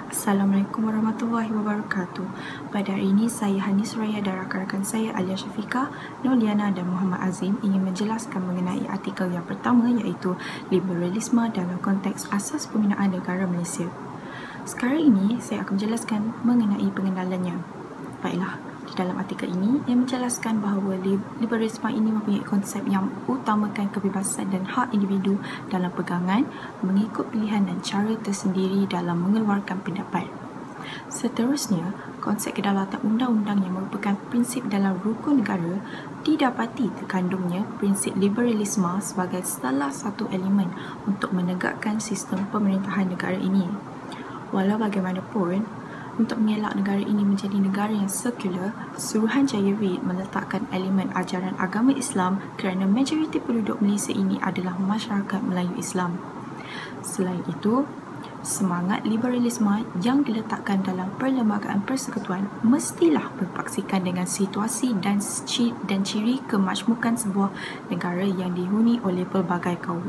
Assalamualaikum warahmatullahi wabarakatuh. Pada hari ini, saya Hani Suraya dan rakan-rakan saya Alia Syafiqah, Nurliana dan Muhammad Azim ingin menjelaskan mengenai artikel yang pertama iaitu liberalisme dalam konteks asas pembinaan negara Malaysia. Sekarang ini, saya akan menjelaskan mengenai pengenalannya. Baiklah, di dalam artikel ini, ia menjelaskan bahawa liberalisme ini mempunyai konsep yang utamakan kebebasan dan hak individu dalam pegangan, mengikut pilihan dan cara tersendiri dalam mengeluarkan pendapat. Seterusnya, konsep kedaulatan undang-undang yang merupakan prinsip dalam rukun negara didapati terkandungnya prinsip liberalisme sebagai salah satu elemen untuk menegakkan sistem pemerintahan negara ini. Walau bagaimanapun, untuk mengelak negara ini menjadi negara yang sekular, Suruhanjaya Reid meletakkan elemen ajaran agama Islam kerana majoriti penduduk Malaysia ini adalah masyarakat Melayu Islam. Selain itu, semangat liberalisme yang diletakkan dalam perlembagaan persekutuan mestilah berpaksikan dengan situasi dan ciri kemajmukan sebuah negara yang dihuni oleh pelbagai kaum.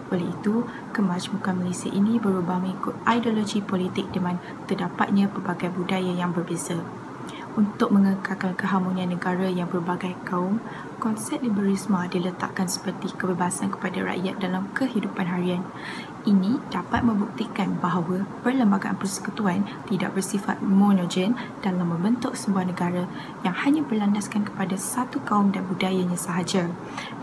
Oleh itu, kemajmukan Malaysia ini berubah mengikut ideologi politik dengan terdapatnya pelbagai budaya yang berbeza. Untuk mengekalkan keharmonian negara yang berbagai kaum, konsep liberalisme diletakkan seperti kebebasan kepada rakyat dalam kehidupan harian. Ini dapat membuktikan bahawa perlembagaan persekutuan tidak bersifat monogen dalam membentuk sebuah negara yang hanya berlandaskan kepada satu kaum dan budayanya sahaja.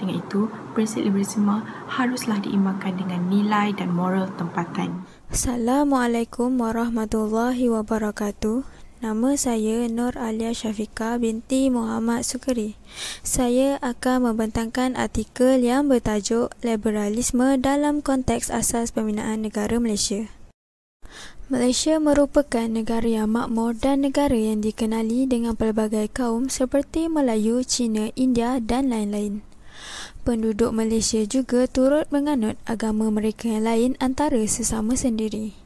Dengan itu, prinsip liberalisme haruslah diimbangkan dengan nilai dan moral tempatan. Assalamualaikum warahmatullahi wabarakatuh. Nama saya Nur Alia Syafiqah binti Muhammad Sukri. Saya akan membentangkan artikel yang bertajuk Liberalisme dalam konteks asas pembinaan negara Malaysia. Malaysia merupakan negara yang makmur dan negara yang dikenali dengan pelbagai kaum seperti Melayu, Cina, India dan lain-lain. Penduduk Malaysia juga turut menganut agama mereka yang lain antara sesama sendiri.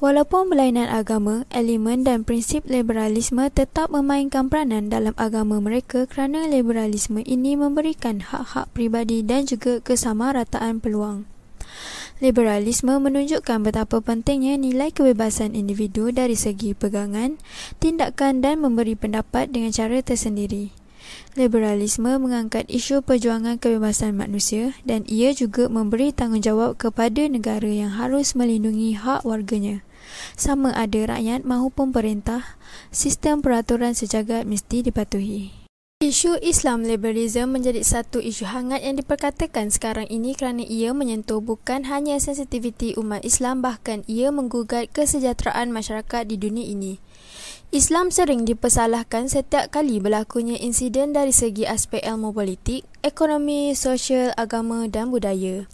Walaupun berlainan agama, elemen dan prinsip liberalisme tetap memainkan peranan dalam agama mereka kerana liberalisme ini memberikan hak-hak pribadi dan juga kesamarataan peluang. Liberalisme menunjukkan betapa pentingnya nilai kebebasan individu dari segi pegangan, tindakan dan memberi pendapat dengan cara tersendiri. Liberalisme mengangkat isu perjuangan kebebasan manusia dan ia juga memberi tanggungjawab kepada negara yang harus melindungi hak warganya. Sama ada rakyat maupun perintah, sistem peraturan sejagat mesti dipatuhi. Isu Islam liberalism menjadi satu isu hangat yang diperkatakan sekarang ini kerana ia menyentuh bukan hanya sensitiviti umat Islam, bahkan ia menggugat kesejahteraan masyarakat di dunia ini. Islam sering dipersalahkan setiap kali berlakunya insiden dari segi aspek ilmu politik, ekonomi, sosial, agama dan budaya.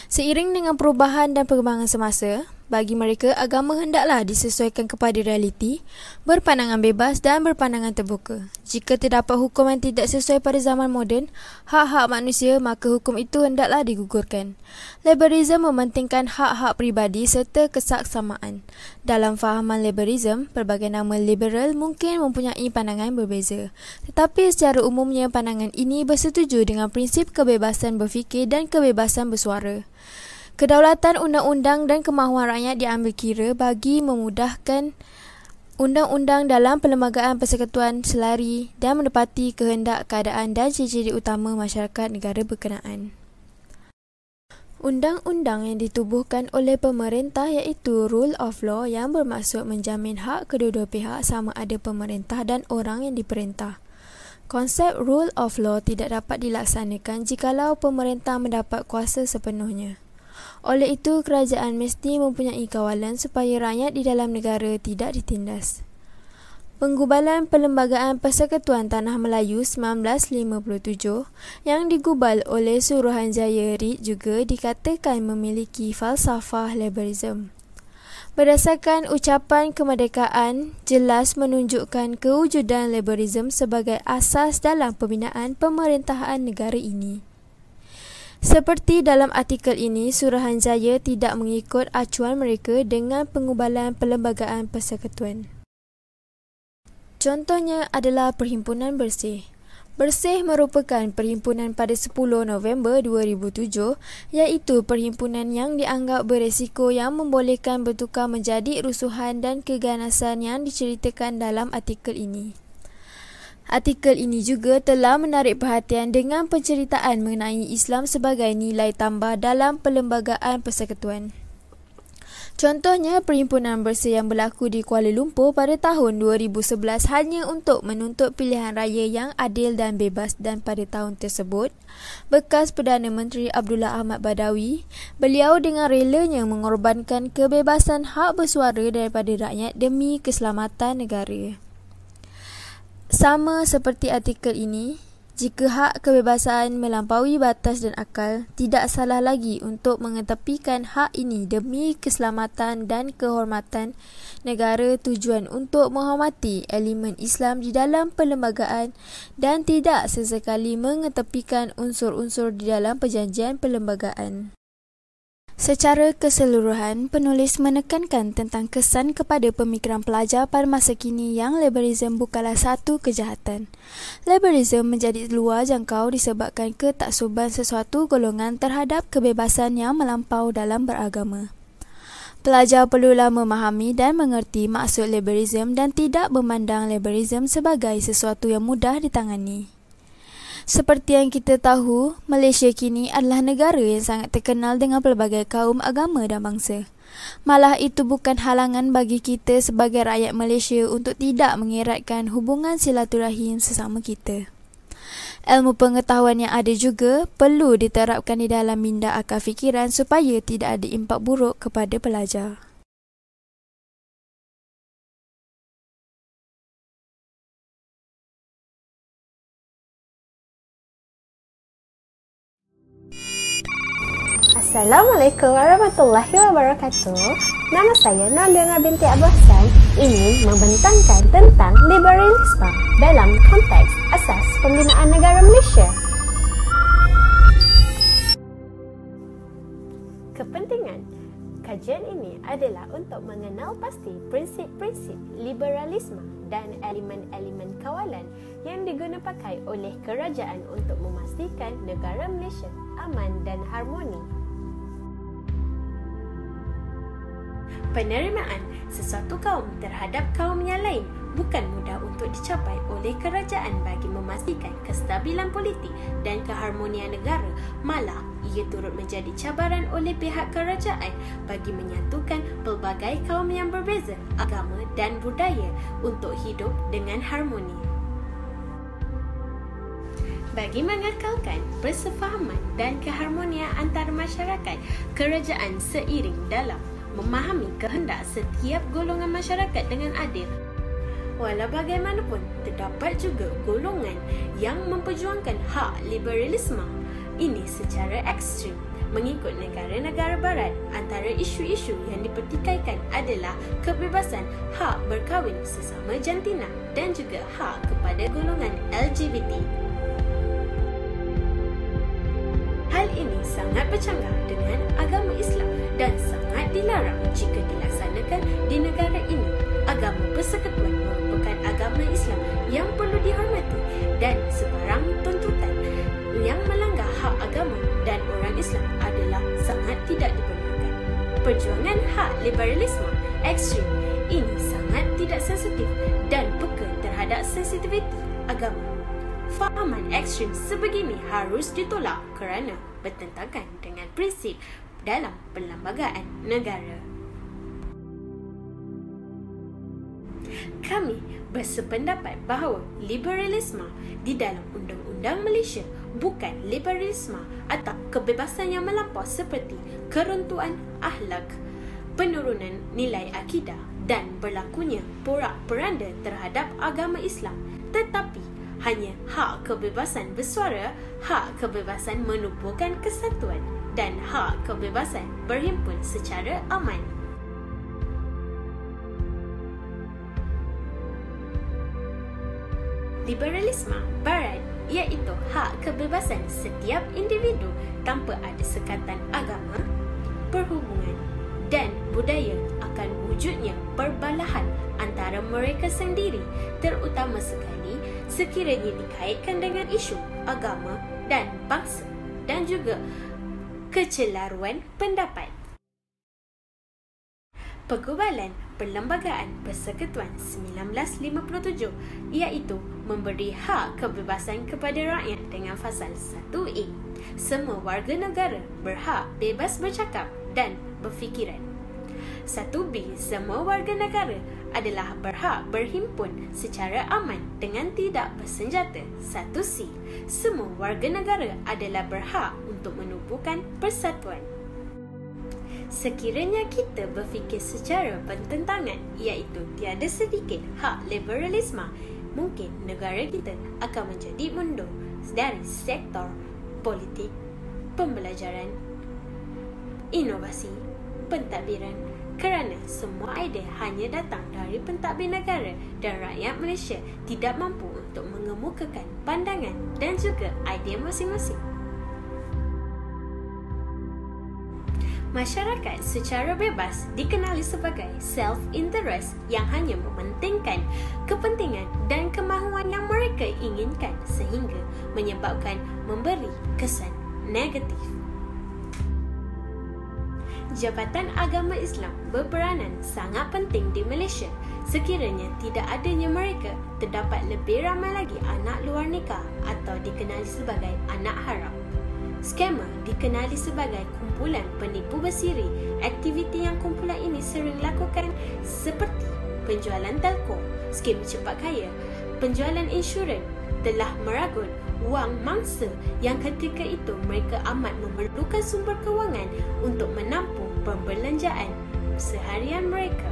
Seiring dengan perubahan dan perkembangan semasa, bagi mereka agama hendaklah disesuaikan kepada realiti, berpandangan bebas dan berpandangan terbuka. Jika terdapat hukum yang tidak sesuai pada zaman moden, hak-hak manusia, maka hukum itu hendaklah digugurkan. Liberalism mementingkan hak-hak pribadi serta kesaksamaan. Dalam fahaman liberalism, pelbagai nama liberal mungkin mempunyai pandangan berbeza. Tetapi secara umumnya pandangan ini bersetuju dengan prinsip kebebasan berfikir dan kebebasan bersuara. Kedaulatan undang-undang dan kemahuan rakyat diambil kira bagi memudahkan undang-undang dalam perlembagaan persekutuan selari dan menepati kehendak keadaan dan ciri-ciri utama masyarakat negara berkenaan. Undang-undang yang ditubuhkan oleh pemerintah iaitu Rule of Law yang bermaksud menjamin hak kedua-dua pihak sama ada pemerintah dan orang yang diperintah. Konsep Rule of Law tidak dapat dilaksanakan jikalau pemerintah mendapat kuasa sepenuhnya. Oleh itu, kerajaan mesti mempunyai kawalan supaya rakyat di dalam negara tidak ditindas. Penggubalan Perlembagaan Persekutuan Tanah Melayu 1957 yang digubal oleh Suruhanjaya Reid juga dikatakan memiliki falsafah liberalism. Berdasarkan ucapan kemerdekaan, jelas menunjukkan kewujudan liberalism sebagai asas dalam pembinaan pemerintahan negara ini. Seperti dalam artikel ini, Suruhanjaya tidak mengikut acuan mereka dengan pengubalan Perlembagaan Persekutuan. Contohnya adalah Perhimpunan Bersih. Bersih merupakan perhimpunan pada 10 November 2007, iaitu perhimpunan yang dianggap beresiko yang membolehkan bertukar menjadi rusuhan dan keganasan yang diceritakan dalam artikel ini. Artikel ini juga telah menarik perhatian dengan penceritaan mengenai Islam sebagai nilai tambah dalam perlembagaan persekutuan. Contohnya, perhimpunan bersih yang berlaku di Kuala Lumpur pada tahun 2011 hanya untuk menuntut pilihan raya yang adil dan bebas, dan pada tahun tersebut, bekas Perdana Menteri Abdullah Ahmad Badawi, beliau dengan relanya mengorbankan kebebasan hak bersuara daripada rakyat demi keselamatan negara. Sama seperti artikel ini, jika hak kebebasan melampaui batas dan akal, tidak salah lagi untuk mengetepikan hak ini demi keselamatan dan kehormatan negara, tujuan untuk menghormati elemen Islam di dalam perlembagaan dan tidak sesekali mengetepikan unsur-unsur di dalam perjanjian perlembagaan. Secara keseluruhan, penulis menekankan tentang kesan kepada pemikiran pelajar pada masa kini yang liberalisme bukanlah satu kejahatan. Liberalisme menjadi luar jangkau disebabkan ketaksuban sesuatu golongan terhadap kebebasan yang melampau dalam beragama. Pelajar perlulah memahami dan mengerti maksud liberalisme dan tidak memandang liberalisme sebagai sesuatu yang mudah ditangani. Seperti yang kita tahu, Malaysia kini adalah negara yang sangat terkenal dengan pelbagai kaum, agama dan bangsa. Malah itu bukan halangan bagi kita sebagai rakyat Malaysia untuk tidak mengeratkan hubungan silaturahim sesama kita. Ilmu pengetahuan yang ada juga perlu diterapkan di dalam minda akal fikiran supaya tidak ada impak buruk kepada pelajar. Assalamualaikum warahmatullahi wabarakatuh. Nama saya Nurliana binti Abu Hassan, ingin membentangkan tentang liberalisme dalam konteks asas pembinaan negara Malaysia. Kepentingan kajian ini adalah untuk mengenal pasti prinsip-prinsip liberalisme dan elemen-elemen kawalan yang diguna pakai oleh kerajaan untuk memastikan negara Malaysia aman dan harmoni. Penerimaan sesuatu kaum terhadap kaum yang lain bukan mudah untuk dicapai oleh kerajaan bagi memastikan kestabilan politik dan keharmonian negara, malah ia turut menjadi cabaran oleh pihak kerajaan bagi menyatukan pelbagai kaum yang berbeza agama dan budaya untuk hidup dengan harmoni. Bagi mengekalkan persefahaman dan keharmonian antara masyarakat, kerajaan seiring dalam memahami kehendak setiap golongan masyarakat dengan adil. Walau bagaimanapun, terdapat juga golongan yang memperjuangkan hak liberalisme ini secara ekstrim. Mengikut negara-negara barat, antara isu-isu yang dipertikaikan adalah kebebasan hak berkahwin sesama jantina dan juga hak kepada golongan LGBT. Hal ini sangat bercanggah dengan agama Islam dan sangat dilarang jika dilaksanakan di negara ini. Agama persekutuan merupakan agama Islam yang perlu dihormati dan sebarang tuntutan yang melanggar hak agama dan orang Islam adalah sangat tidak dibenarkan. Perjuangan hak liberalisme ekstrim ini sangat tidak sensitif dan peka terhadap sensitiviti agama. Fahaman ekstrim sebegini harus ditolak kerana bertentangan dengan prinsip dalam perlembagaan negara. Kami bersependapat bahawa liberalisme di dalam Undang-Undang Malaysia bukan liberalisme atau kebebasan yang melampau seperti keruntuhan akhlak, penurunan nilai akidah dan berlakunya porak-poranda terhadap agama Islam, tetapi hanya hak kebebasan bersuara, hak kebebasan menubuhkan kesatuan dan hak kebebasan berhimpun secara aman. Liberalisme barat iaitu hak kebebasan setiap individu tanpa ada sekatan agama, perhubungan dan budaya akan wujudnya perbalahan antara mereka sendiri, terutama sekali sekiranya dikaitkan dengan isu agama dan bangsa dan juga kecelaruan pendapat. Pergubalan Perlembagaan Persekutuan 1957 iaitu memberi hak kebebasan kepada rakyat dengan fasal 1A. Semua warga negara berhak bebas bercakap dan berfikiran. 1B. Semua warga negara adalah berhak berhimpun secara aman dengan tidak bersenjata. 1C. Semua warga negara adalah berhak untuk menubuhkan persatuan. Sekiranya kita berfikir secara bertentangan, iaitu tiada sedikit hak liberalisme, mungkin negara kita akan menjadi mundur dari sektor politik, pembelajaran, inovasi, pentadbiran, kerana semua idea hanya datang dari pentadbir negara dan rakyat Malaysia tidak mampu untuk mengemukakan pandangan dan juga idea masing-masing. Masyarakat secara bebas dikenali sebagai self-interest yang hanya mementingkan kepentingan dan kemahuan yang mereka inginkan sehingga menyebabkan memberi kesan negatif. Jabatan Agama Islam berperanan sangat penting di Malaysia. Sekiranya tidak adanya mereka, terdapat lebih ramai lagi anak luar nikah atau dikenali sebagai anak haram. Skamer dikenali sebagai kumpulan penipu bersiri. Aktiviti yang kumpulan ini sering lakukan seperti penjualan telco, skim cepat kaya, penjualan insurans, telah meragul wang mangsa yang ketika itu mereka amat memerlukan sumber kewangan untuk menampung perbelanjaan seharian mereka.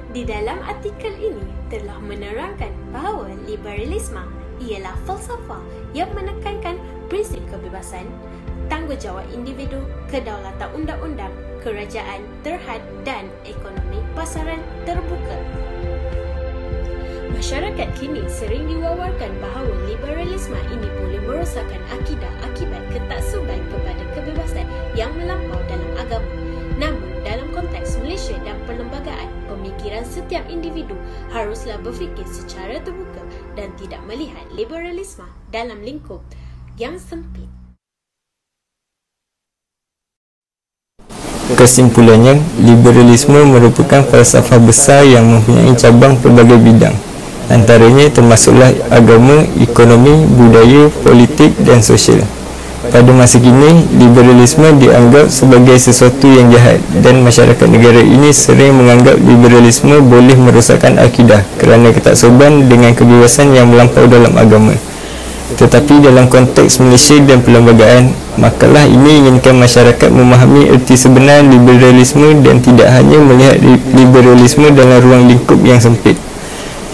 Di dalam artikel ini telah menerangkan bahawa liberalisme ialah falsafah yang menekankan prinsip kebebasan, tanggungjawab individu, kedaulatan undang-undang, kerajaan terhad dan ekonomi pasaran terbuka. Masyarakat kini sering diwawarkan bahawa liberalisme ini boleh merosakkan akidah akibat ketaksuban kepada kebebasan yang melampau dalam agama. Namun, dalam konteks Malaysia dan perlembagaan, pemikiran setiap individu haruslah berfikir secara terbuka dan tidak melihat liberalisme dalam lingkup yang sempit. Kesimpulannya, liberalisme merupakan falsafah besar yang mempunyai cabang pelbagai bidang. Antaranya termasuklah agama, ekonomi, budaya, politik dan sosial. Pada masa kini, liberalisme dianggap sebagai sesuatu yang jahat dan masyarakat negara ini sering menganggap liberalisme boleh merosakkan akidah kerana ketaksuban dengan kebebasan yang melampau dalam agama. Tetapi dalam konteks Malaysia dan perlembagaan, makalah ini inginkan masyarakat memahami erti sebenar liberalisme dan tidak hanya melihat liberalisme dalam ruang lingkup yang sempit.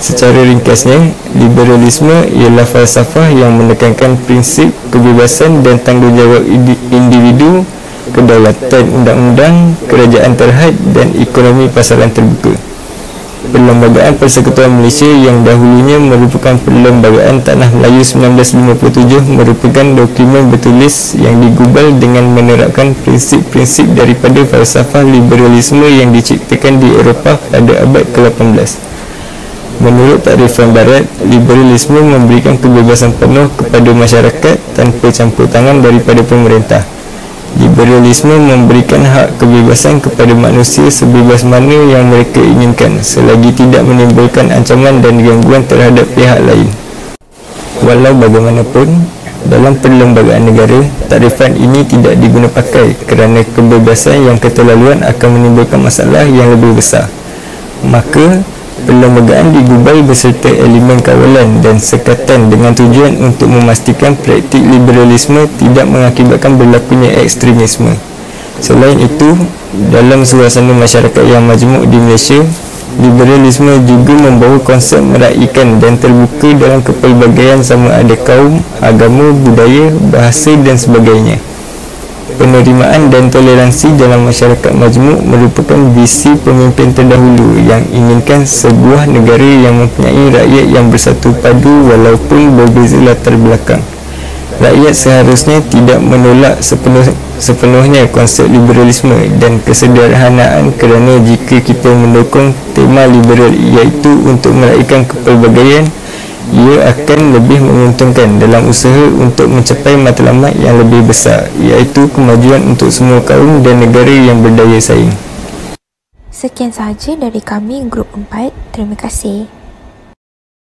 Secara ringkasnya, liberalisme ialah falsafah yang menekankan prinsip kebebasan dan tanggungjawab individu, kedaulatan undang-undang, kerajaan terhad dan ekonomi pasaran terbuka. Perlembagaan Persekutuan Malaysia yang dahulunya merupakan Perlembagaan Tanah Melayu 1957 merupakan dokumen bertulis yang digubal dengan menerapkan prinsip-prinsip daripada falsafah liberalisme yang diciptakan di Eropah pada abad ke-18. Menurut takrifan Barat, liberalisme memberikan kebebasan penuh kepada masyarakat tanpa campur tangan daripada pemerintah. Liberalisme memberikan hak kebebasan kepada manusia sebebas mana yang mereka inginkan selagi tidak menimbulkan ancaman dan gangguan terhadap pihak lain. Walau bagaimanapun, dalam perlembagaan negara, takrifan ini tidak diguna pakai kerana kebebasan yang keterlaluan akan menimbulkan masalah yang lebih besar. Maka, perlembagaan digubal beserta elemen kawalan dan sekatan dengan tujuan untuk memastikan praktik liberalisme tidak mengakibatkan berlakunya ekstremisme. Selain itu, dalam suasana masyarakat yang majmuk di Malaysia, liberalisme juga membawa konsep meraihkan dan terbuka dalam kepelbagaian sama ada kaum, agama, budaya, bahasa dan sebagainya. Penerimaan dan toleransi dalam masyarakat majmuk merupakan visi pemimpin terdahulu yang inginkan sebuah negara yang mempunyai rakyat yang bersatu padu walaupun berbeza latar belakang. Rakyat seharusnya tidak menolak sepenuhnya konsep liberalisme dan kesederhanaan, kerana jika kita mendukung tema liberal iaitu untuk meraihkan kepelbagaian, ia akan lebih menguntungkan dalam usaha untuk mencapai matlamat yang lebih besar, iaitu kemajuan untuk semua kaum dan negara yang berdaya saing. Sekian sahaja dari kami Grup 4. Terima kasih.